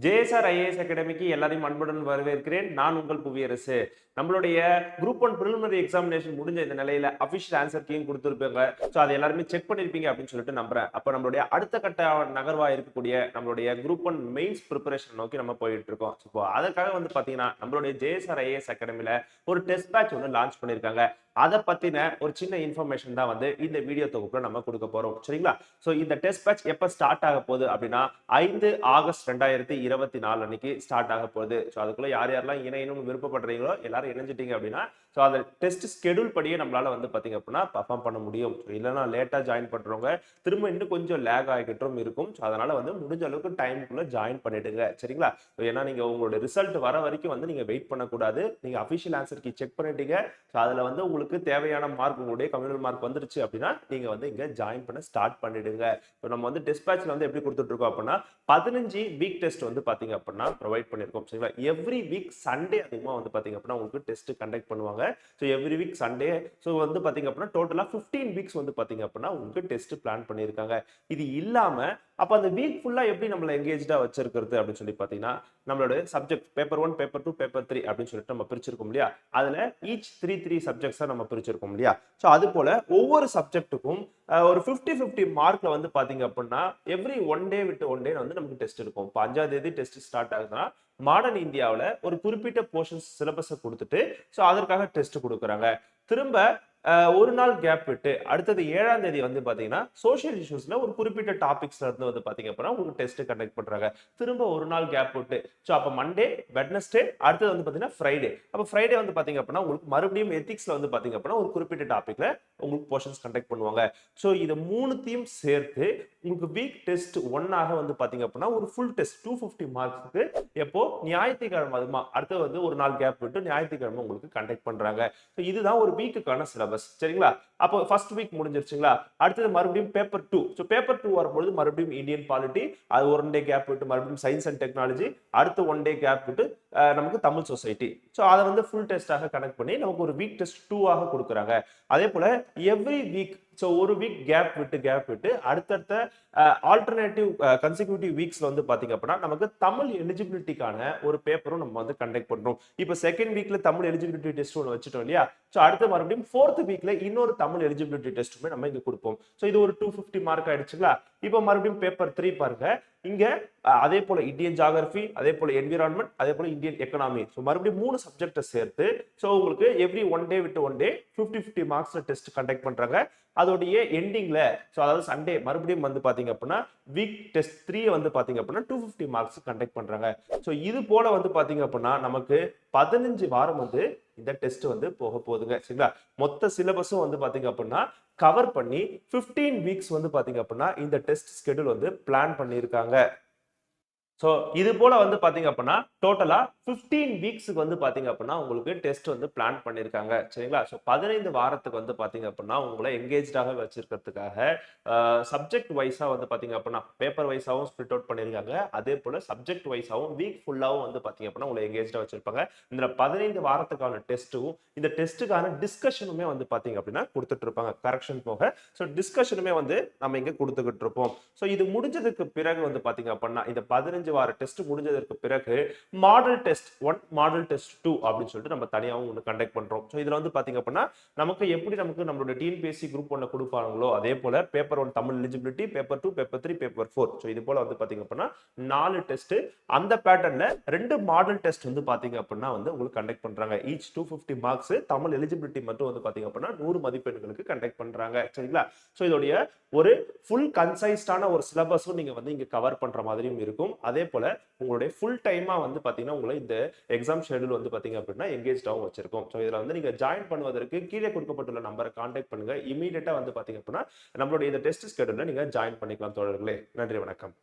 JSR IAS அகாடமிக்கு எல்லாரையும் அன்புடன் வரவேற்கிறேன். நான் உங்கள் புவியரசு. நம்மளுடைய குரூப் 1 பிரிலிமினரி எக்ஸாமினேஷன் முடிஞ்ச இந்த நிலையில அபிஷியல் ஆன்சர் கீயும் குடுத்திருப்பாங்க. சோ அத எல்லாருமே செக் பண்ணிருப்பீங்க அப்படின்னு சொல்லிட்டு நம்புறேன். அப்ப நம்மளுடைய அடுத்த கட்ட நகர்வா இருக்கக்கூடிய நம்மளுடைய குரூப் 1 மெயின்ஸ் பிரிப்பரேஷன் நோக்கி நம்ம போயிட்டு இருக்கோம். இப்போ அதற்காக பாத்தீங்கன்னா நம்மளுடைய ஜேஎஸ்ஆர் ஐஏஎஸ் அகாடமில ஒரு டெஸ்ட் பேட்ச் ஒன்னு லான்ச் பண்ணிருக்காங்க. அத பத்தின ஒரு சின்ன இன்ஃபர்மேஷன் தான் இந்த வீடியோ தொகுப்புல நம்ம கொடுக்க போறோம். சரிங்களா? சோ இந்த டெஸ்ட் பேட்ச் எப்ப ஸ்டார்ட் ஆக போகுது அப்படின்னா 5 ஆகஸ்ட் 2024 அன்னைக்கு ஸ்டார்ட் ஆக போகுது. சோ அதுக்குள்ள யார் யாரெல்லாம் இணையணும்னு விருப்பப்படுறீங்களோ எல்லாரும் இணைஞ்சிட்டீங்க அப்படின்னா சோ அந்த டெஸ்ட் ஸ்கெடியூல் படியே நம்மளால பாத்தீங்க அப்படின்னா பெர்ஃபார்ம் பண்ண முடியும். இல்லைன்னா லேட்டா ஜாயின் பண்றவங்க திரும்ப இன்னும் கொஞ்சம் லேக் ஆகிட்டும் இருக்கும். சோ அதனால முடிஞ்ச அளவுக்கு டைமுக்குள்ள ஜாயின் பண்ணிடுங்க. சரிங்களா? ஏன்னா நீங்க உங்களோட ரிசல்ட் வர வரைக்கும் நீங்க வெயிட் பண்ணக்கூடாது. நீங்க அபிஷியல் ஆன்சர் கீ செக் பண்ணிட்டீங்க. சோ அதுல உங்களுக்கு தேவையான மார்க் உங்களுடைய கம்யூனல் மார்க் வந்துருச்சு அப்படின்னா நீங்க இங்க ஜாயின் பண்ண ஸ்டார்ட் பண்ணிடுங்க. இப்போ நம்ம டெஸ்ட் பேட்ச்ல எப்படி கொடுத்துட்டு இருக்கோம் அப்படின்னா 15 வீக் டெஸ்ட் பாத்தீங்க அப்படின்னா ப்ரொவைட் பண்ணிருக்கோம். சரிங்களா? எவ்ரி வீக் சண்டே அதிகமா பாத்தீங்க அப்படின்னா உங்களுக்கு டெஸ்ட் கண்டக்ட் பண்ணுவாங்க. So every week Sunday so பாத்தீங்க அப்படின்னா டோட்டலா 15 வீக்ஸ் பாத்தீங்க அப்படின்னா உங்களுக்கு டெஸ்ட் பிளான் பண்ணிருக்காங்க. இது இல்லாம அப்ப அந்த வீக் ஃபுல்லா எப்படி நம்மள எங்கேஜ்டா வச்சிருக்கிறது அப்படின்னு சொல்லி பாத்தீங்கன்னா நம்மளோட சப்ஜெக்ட் பேப்பர் 1 பேப்பர் 2 பேப்பர் 3 அப்படின்னு சொல்லிட்டு நம்ம பிரிச்சிருக்கோம் இல்லையா? அதுல ஈச் 3 சப்ஜெக்ட்ஸா நம்ம பிரிச்சிருக்கோம் இல்லையா? சோ அது போல ஒவ்வொரு சப்ஜெக்ட்டுக்கும் ஒரு 50-50 மார்க்ல பாத்தீங்க அப்படின்னா எவ்ரி ஒன் டே விட்டு ஒன் டே நமக்கு டெஸ்ட் இருக்கும். இப்போ 5ஆம் தேதி டெஸ்ட் ஸ்டார்ட் ஆகுதுன்னா மாடர்ன் இந்தியாவுல ஒரு குறிப்பிட்ட போர்ஷன்ஸ் சிலபஸை கொடுத்துட்டு சோ அதற்காக டெஸ்ட் கொடுக்குறாங்க. திரும்ப ஒரு நாள் கேப் விட்டு அடுத்தது 7ஆம் தேதி பாத்தீங்கன்னா சோஷியல் இஷ்யூஸ்ல ஒரு குறிப்பிட்ட டாபிக்ஸ்ல இருந்து பாத்தீங்க அப்படின்னா உங்களுக்கு டெஸ்ட் கண்டக்ட் பண்றாங்க. திரும்ப ஒரு நாள் கேப் விட்டு சோ அப்ப மண்டே, வெட்னஸ்டே, அடுத்தது பாத்தீங்கன்னா ஃப்ரைடே. அப்ப ஃப்ரைடே பாத்தீங்க அப்படின்னா உங்களுக்கு மறுபடியும் எத்திக்ஸ்ல பாத்தீங்க அப்படின்னா ஒரு குறிப்பிட்ட டாபிக்ல உங்களுக்கு போர்ஷன்ஸ் கண்டக்ட் பண்ணுவாங்க. சோ இது மூணுத்தையும் சேர்த்து உங்களுக்கு வீக் டெஸ்ட் 1 ஆக பாத்தீங்க அப்படின்னா ஒரு ஃபுல் டெஸ்ட் 250 மார்க்ஸ்க்கு எப்போ ஞாயிற்றுக்கிழமை அதுமா அடுத்து ஒரு நாள் கேப் விட்டு ஞாயிற்றுக்கிழமை உங்களுக்கு கண்டக்ட் பண்றாங்க. இதுதான் ஒரு வீக்குக்கான சிலபஸ். சரிங்களா? அப்போ ஃபர்ஸ்ட் வீக் முடிஞ்சிருச்சுங்களா? அடுத்தது மறுபடியும் பேப்பர் 2. சோ பேப்பர் 2 வரும்போது மறுபடியும் இந்தியன் பாலிட்டி, அது ஒன் டே கேப் விட்டு மறுபடியும் சயின்ஸ் அண்ட் டெக்னாலஜி, அடுத்து ஒன் டே கேப் விட்டு நமக்கு தமிழ் சொசைட்டி. சோ அத ஃபுல் டெஸ்டாக கனெக்ட் பண்ணி நமக்கு ஒரு வீக் டெஸ்ட் 2 ஆக கொடுக்குறாங்க. அதே போல எவ்ரி வீக் சோ ஒரு வீக் கேப் விட்டு அடுத்தடுத்த ஆல்டர்னேட்டிவ் கன்சிக்யூட்டிவ் வீக்ஸ்ல பாத்தீங்க அப்படின்னா நமக்கு தமிழ் எலிஜிபிலிட்டிக்கான ஒரு பேப்பரும் நம்ம கண்டக்ட் பண்றோம். இப்போ செகண்ட் வீக்ல தமிழ் எலிஜிபிலிட்டி டெஸ்ட் ஒன்னு வச்சிட்டோம் இல்லையா? சோ அடுத்து மறுபடியும் 4th வீக்ல இன்னொரு தமிழ் எலிஜிபிலிட்டி டெஸ்ட்டுமே நம்ம இங்க கொடுப்போம். சோ இது ஒரு 250 மார்க் ஆயிடுச்சுங்களா? இப்போ மறுபடியும் பேப்பர் 3 பாருங்க. இங்க அதே போல இந்தியன் ஜியோகிராஃபி, அதே போல என்விரான்மென்ட், அதே போல இந்தியன் எக்கனாமி. சோ மறுபடியும் 3 சப்ஜெக்ட சேர்த்து சோ உங்களுக்கு எவ்ரி ஒன் டே விட்டு ஒன் டே 50-50 மார்க்ஸ்ல டெஸ்ட் கண்டக்ட் பண்றாங்க. அதோடைய எண்டிங்ல சோ அதாவது சண்டே மறுபடியும் பாத்தீங்க அப்படின்னா வீக் டெஸ்ட் 3 பாத்தீங்க அப்படின்னா 250 மார்க்ஸ் கண்டக்ட் பண்றாங்க. சோ இது போல பாத்தீங்க அப்படின்னா நமக்கு 15 வாரம் இந்த டெஸ்ட் போக போகுதுங்க. சரிங்களா? மொத்த சிலபஸும் பாத்தீங்க அப்படின்னா கவர் பண்ணி 15 வீக்ஸ் பாத்தீங்க அப்படின்னா இந்த டெஸ்ட் ஸ்கெடியூல் பிளான் பண்ணியிருக்காங்க. சோ இது போல பாத்தீங்க அப்படின்னா டோட்டலா 15 வீக்ஸ்க்கு பாத்தீங்க அப்படின்னா உங்களுக்கு டெஸ்ட் பிளான் பண்ணிருக்காங்க. சரிங்களா? சோ 15 வாரத்துக்கு பாத்தீங்க அப்படின்னா உங்களை எங்கேஜ்டாக வச்சிருக்கிறதுக்காக சப்ஜெக்ட் வைஸா பாத்தீங்க அப்படின்னா பேப்பர் வைஸாவும் ஸ்பிளிட் அவுட் பண்ணிருக்காங்க. அதே போல சப்ஜெக்ட் வைஸாவும் வீக் ஃபுல்லாவும் பாத்தீங்க அப்படின்னா உங்களை எங்கேஜ்டா வச்சிருப்பாங்க. இந்த 15 வாரத்துக்கான டெஸ்டும் இந்த டெஸ்ட்டுக்கான டிஸ்கஷனுமே பாத்தீங்க அப்படின்னா கொடுத்துட்டு இருப்பாங்க. கரெக்ஷன் போக சோ டிஸ்கஷனுமே நம்ம இங்க கொடுத்துக்கிட்டு இருப்போம். சோ இது முடிஞ்சதுக்கு பிறகு பாத்தீங்க அப்படின்னா இந்த 15 வார டெஸ்ட் முடிஞ்சதற்கு பிறகு மாடல் டெஸ்ட் 1 மாடல் டெஸ்ட் 2 அப்படின்னு சொல்லிட்டு நம்ம தனியாவும் ஒன்னு கண்டக்ட் பண்றோம். சோ இதுல பாத்தீங்க அப்படின்னா நமக்கு எப்படி நம்மளோட டிஎன்பிஎஸ்சி குரூப் 1 கொடுப்பாங்களோ அதே போல paper 1 Tamil eligibility, paper 2, paper 3, paper 4. So இது போல பாத்தீங்க அப்படின்னா 4 டெஸ்ட் அந்த பேட்டர்ன்ல 2 மாடல் டெஸ்ட் பாத்தீங்க அப்படின்னா உங்களுக்கு கண்டக்ட் பண்றாங்க. ஈச் 250 மார்க்ஸ் தமிழ் எலிஜிபிலிட்டி மட்டும் பாத்தீங்க அப்படின்னா 100 மதிப்பெண்களுக்கு கண்டக்ட் பண்றாங்க. சரிங்களா? சோ இதோடைய ஒரு ஃபுல் கன்சைஸ்டான ஒரு சிலபஸும் நீங்க இங்க கவர் பண்ற மாதிரியும் இருக்கும். அதே போல உங்களுடைய ஃபுல் டைமா பாத்தீங்கன்னா உங்களை இந்த எக்ஸாம் ஷெட்யூல் பாத்தீங்க அப்படின்னா எங்கேஜ்டாவும் வச்சிருக்கும். சோ இதுல நீங்க ஜாயின் பண்ணுவதற்கு கீழே கொடுக்கப்பட்டுள்ள நம்பரை கான்டாக்ட் பண்ணுங்க. இமீடியட்டா பாத்தீங்க அப்படின்னா நம்மளுடைய இந்த டெஸ்ட் ஸ்கெட்யூல்ல நீங்க ஜாயின் பண்ணிக்கலாம் தோழர்களே. நன்றி, வணக்கம்.